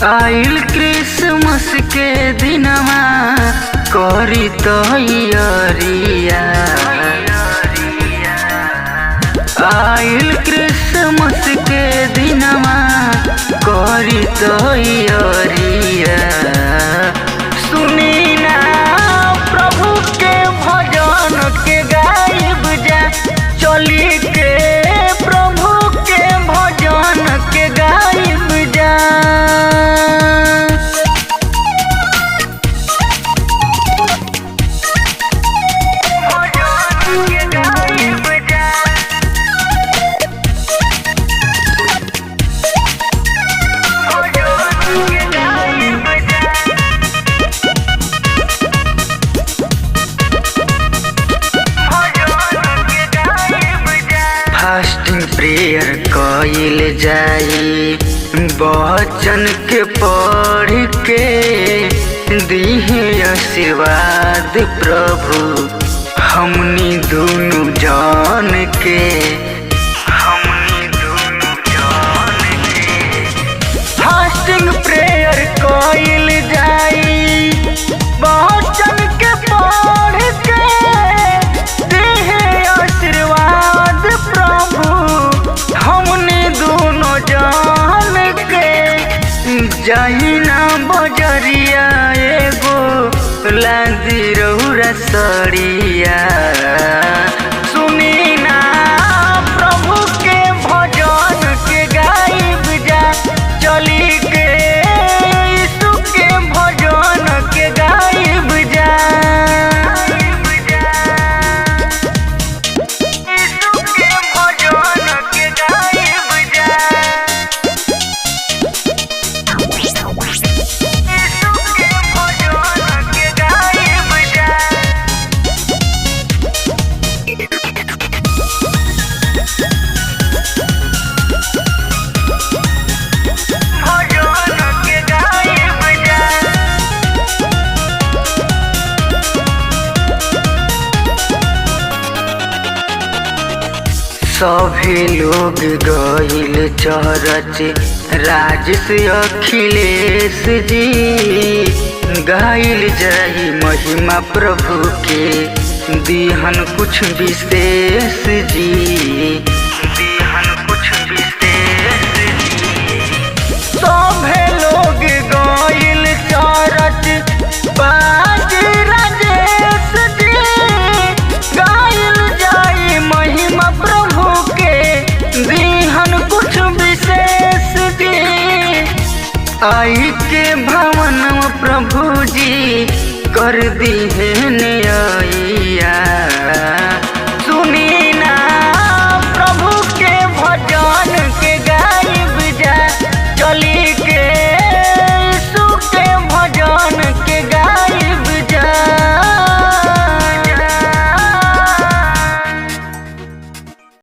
आइल क्रिसमस के दिनमा करी तैयारिया। आइल क्रिसमस के दिनमा करी तैयारिया। सुनी ना प्रभु के भजन के गायब जा, चली के प्रभु के भजन के गायब जा। फास्टिंग प्रेयर कइल जाई, वचन के पढ़ के दिहे आशीर्वाद प्रभु हमनी दुनु जान के। फास्टिंग प्रेयर कइल जाई, वचन के पढ़ के दिहे आशीर्वाद प्रभु हमने दोनों जान के। जाही ना बजरिया एगो लादी रहुरा सड़िया। सुनी ना प्रभु के भजन के गायब जा, चली के यीशु के भजन के गायब जा। सभी लोग गइल चरच, राजेश अखिलेश जी गाइल जाई महिमा प्रभु के, दिहन कुछ विशेष जी, दिहन कुछ विशेष जी। सभी लोग गइल चरच, राजेश जी गाइल जाई महिमा प्रभु के, दिहन कुछ विशेष जी। आई के भवन प्रभु जी कर दी है